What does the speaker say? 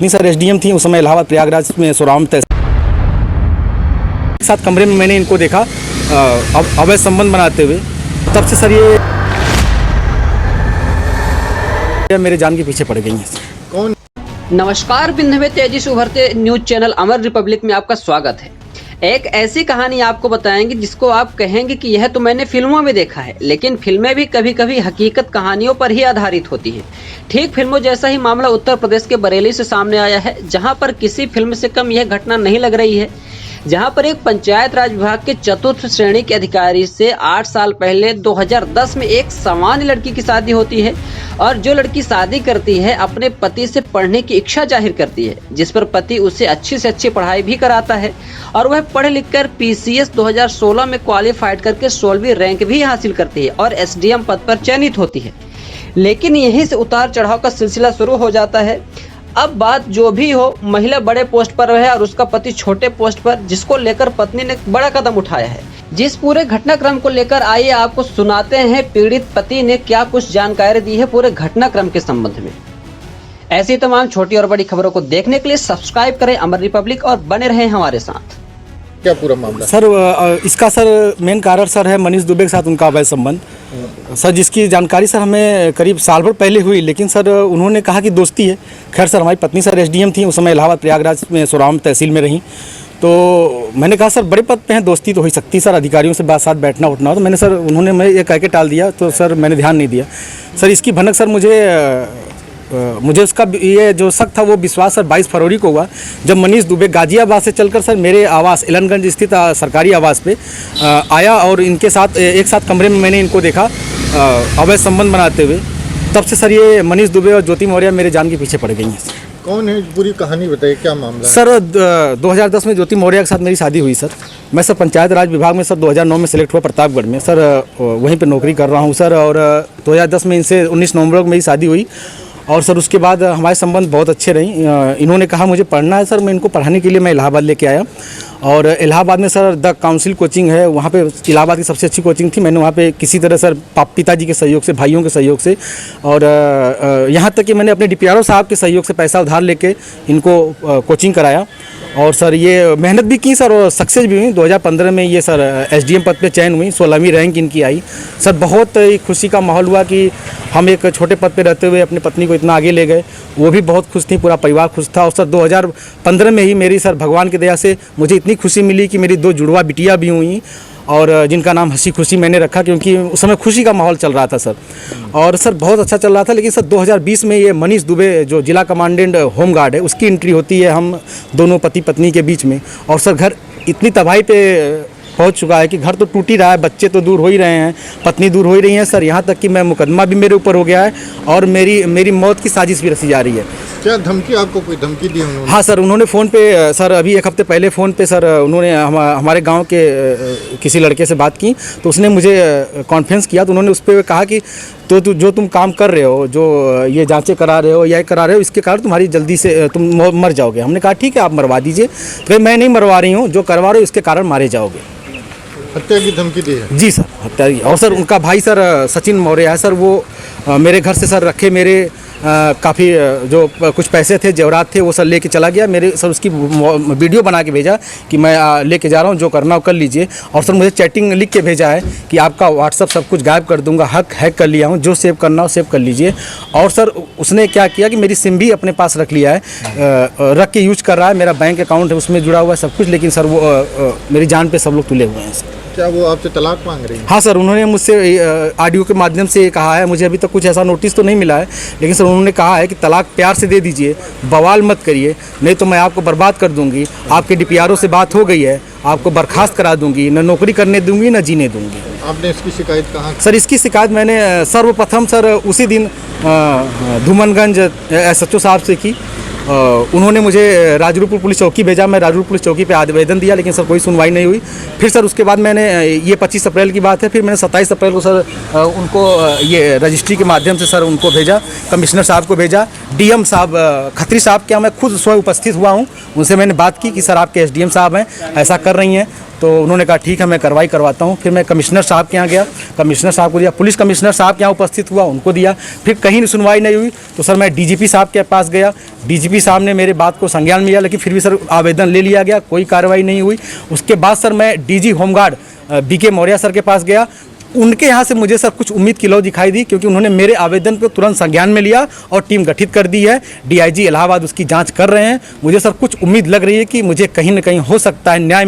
पत्नी sir SDM थी उस समय इलाहाबाद प्रयागराज में सोराम तहसील के साथ कमरे में मैंने इनको देखा अवैध संबंध बनाते हुए। तब से सर ये मेरे जान के पीछे पड़ गई हैं। कौन? नमस्कार, विंध्य में तेजी से उभरते न्यूज चैनल अमर रिपब्लिक में आपका स्वागत है। एक ऐसी कहानी आपको बताएंगे जिसको आप कहेंगे कि यह तो मैंने फिल्मों में देखा है, लेकिन फिल्में भी कभी कभी हकीकत कहानियों पर ही आधारित होती हैं। ठीक फिल्मों जैसा ही मामला उत्तर प्रदेश के बरेली से सामने आया है, जहां पर किसी फिल्म से कम यह घटना नहीं लग रही है। जहां पर एक पंचायत राज विभाग के चतुर्थ श्रेणी के अधिकारी से 8 साल पहले 2010 में एक सामान्य लड़की की शादी होती है और जो लड़की शादी करती है अपने पति से पढ़ने की इच्छा जाहिर करती है, जिस पर पति उसे अच्छी से अच्छी पढ़ाई भी कराता है और वह पढ़ लिख कर PCS 2016 में क्वालिफाइड करके 16वीं रैंक भी हासिल करती है और SDM पद पर चयनित होती है। लेकिन यहीं से उतार चढ़ाव का सिलसिला शुरू हो जाता है। अब बात जो भी हो, महिला बड़े पोस्ट पर है और उसका पति छोटे पोस्ट पर, जिसको लेकर पत्नी ने बड़ा कदम उठाया है। जिस पूरे घटनाक्रम को लेकर आइए आपको सुनाते हैं पीड़ित पति ने क्या कुछ जानकारी दी है पूरे घटनाक्रम के संबंध में। ऐसी तमाम छोटी और बड़ी खबरों को देखने के लिए सब्सक्राइब करें अमर रिपब्लिक और बने रहें हमारे साथ। क्या पूरा मामला? सर इसका सर मेन कारण सर है मनीष दुबे के साथ उनका अवैध संबंध सर, जिसकी जानकारी सर हमें करीब साल भर पहले हुई, लेकिन सर उन्होंने कहा कि दोस्ती है। खैर सर हमारी पत्नी सर एसडीएम थी उस समय इलाहाबाद प्रयागराज में सोराम तहसील में रहीं, तो मैंने कहा सर बड़े पद पे हैं, दोस्ती तो हो सकती है सर, अधिकारियों से साथ बैठना उठना हो। तो मैंने सर उन्होंने मैं ये कह के टाल दिया, तो सर मैंने ध्यान नहीं दिया। सर इसकी भनक सर मुझे उसका ये जो शक था वो विश्वास सर 22 फरवरी को हुआ, जब मनीष दुबे गाजियाबाद से चलकर सर मेरे आवास एलनगंज स्थित सरकारी आवास पे आया और इनके साथ एक साथ कमरे में मैंने इनको देखा अवैध संबंध बनाते हुए। तब से सर ये मनीष दुबे और ज्योति मौर्य मेरे जान के पीछे पड़ गई हैं। कौन है? पूरी कहानी बताइए, क्या मामला है? सर 2010 में ज्योति मौर्य के साथ मेरी शादी हुई सर। मैं सर पंचायत राज विभाग में सर 2009 में सेलेक्ट हुआ प्रतापगढ़ में सर, वहीं पे नौकरी कर रहा हूँ सर। और 2010 में इनसे 19 नवंबर को मेरी शादी हुई और सर उसके बाद हमारे संबंध बहुत अच्छे रही। इन्होंने कहा मुझे पढ़ना है सर, मैं इनको पढ़ाने के लिए मैं इलाहाबाद लेके आया और इलाहाबाद में सर द काउंसिल कोचिंग है, वहाँ पे इलाहाबाद की सबसे अच्छी कोचिंग थी। मैंने वहाँ पे किसी तरह सर पिताजी के सहयोग से, भाइयों के सहयोग से और यहाँ तक कि मैंने अपने DPRO साहब के सहयोग से पैसा उधार लेके इनको कोचिंग कराया और सर ये मेहनत भी की सर और सक्सेस भी हुई। 2015 में ये सर SDM पद पे चयन हुई, 16वीं रैंक इनकी आई। सर बहुत खुशी का माहौल हुआ कि हम एक छोटे पद पे रहते हुए अपनी पत्नी को इतना आगे ले गए, वो भी बहुत खुश थी, पूरा परिवार खुश था। और सर 2015 में ही मेरी सर भगवान की दया से मुझे इतनी खुशी मिली कि मेरी 2 जुड़वा बिटिया भी हुई और जिनका नाम हंसी खुशी मैंने रखा, क्योंकि उस समय खुशी का माहौल चल रहा था सर। और सर बहुत अच्छा चल रहा था। लेकिन सर 2020 में ये मनीष दुबे जो जिला कमांडेंट होमगार्ड है उसकी एंट्री होती है हम दोनों पति पत्नी के बीच में, और सर घर इतनी तबाही पे पहुंच चुका है कि घर तो टूट ही रहा है, बच्चे तो दूर हो ही रहे हैं, पत्नी दूर हो ही रही है सर। यहाँ तक कि मैं मुकदमा भी मेरे ऊपर हो गया है और मेरी मौत की साजिश भी रची जा रही है। क्या धमकी, आपको कोई धमकी दी उन्होंने? हाँ सर, उन्होंने फ़ोन पे सर अभी 1 हफ्ते पहले फ़ोन पे सर उन्होंने हमारे गांव के किसी लड़के से बात की, तो उसने मुझे कॉन्फ्रेंस किया, तो उन्होंने उस पर कहा कि तो जो तुम काम कर रहे हो, जो ये जांचें करा रहे हो या करा रहे हो, इसके कारण तुम्हारी जल्दी से तुम मर जाओगे। हमने कहा ठीक है आप मरवा दीजिए। तो मैं नहीं मरवा रही हूँ, जो करवा रहे हो इसके कारण मारे जाओगे। हत्या की धमकी दी है? जी सर हत्या की। और सर उनका भाई सर सचिन मौर्य है सर, वो मेरे घर से सर रखे मेरे काफ़ी जो कुछ पैसे थे, जेवरात थे, वो सर लेके चला गया। मेरे सर उसकी वीडियो बना के भेजा कि मैं लेके जा रहा हूँ, जो करना हो कर लीजिए। और सर मुझे चैटिंग लिख के भेजा है कि आपका व्हाट्सअप सब कुछ गायब कर दूंगा, हैक कर लिया हूँ, जो सेव करना हो सेव कर लीजिए। और सर उसने क्या किया कि मेरी सिम भी अपने पास रख लिया है, रख के यूज कर रहा है। मेरा बैंक अकाउंट है उसमें जुड़ा हुआ है सब कुछ, लेकिन सर वो मेरी जान पे सब लोग तुले हुए हैं सर। क्या वो आपसे तलाक मांग रही है? हाँ सर, उन्होंने मुझसे ऑडियो के माध्यम से कहा है, मुझे अभी तक कुछ ऐसा नोटिस तो नहीं मिला है, लेकिन सर उन्होंने कहा है कि तलाक प्यार से दे दीजिए, बवाल मत करिए, नहीं तो मैं आपको बर्बाद कर दूंगी। आपके DPRO से बात हो गई है, आपको बर्खास्त करा दूंगी, न नौकरी करने दूंगी न जीने दूंगी। आपने इसकी शिकायत कहाँ? सर इसकी शिकायत मैंने सर्वप्रथम सर उसी दिन धूमनगंज SHO साहब से की। उन्होंने मुझे राजरूपुर पुलिस चौकी भेजा, मैं राजरूपुर पुलिस चौकी पे आवेदन दिया, लेकिन सर कोई सुनवाई नहीं हुई। फिर सर उसके बाद मैंने ये 25 अप्रैल की बात है, फिर मैंने 27 अप्रैल को सर उनको ये रजिस्ट्री के माध्यम से सर उनको भेजा, कमिश्नर साहब को भेजा, DM साहब खत्री साहब के यहाँ मैं खुद स्वयं उपस्थित हुआ हूँ। उनसे मैंने बात की कि सर आपके SDM साहब हैं, ऐसा कर रही हैं, तो उन्होंने कहा ठीक है मैं कार्रवाई करवाता हूँ। फिर मैं कमिश्नर साहब के यहाँ गया, कमिश्नर साहब को दिया, पुलिस कमिश्नर साहब के यहाँ उपस्थित हुआ, उनको दिया। फिर कहीं सुनवाई नहीं हुई तो सर मैं डीजीपी साहब के पास गया, डीजीपी साहब ने मेरे बात को संज्ञान में लिया, लेकिन फिर भी सर आवेदन ले लिया गया, कोई कार्रवाई नहीं हुई। उसके बाद सर मैं DG home guard BK Maurya sir के पास गया, उनके यहाँ से मुझे सर कुछ उम्मीद की लौ दिखाई दी, क्योंकि उन्होंने मेरे आवेदन को तुरंत संज्ञान में लिया और टीम गठित कर दी है। डीआईजी इलाहाबाद उसकी जांच कर रहे हैं। मुझे सर कुछ उम्मीद लग रही है कि मुझे कहीं ना कहीं हो सकता है न्याय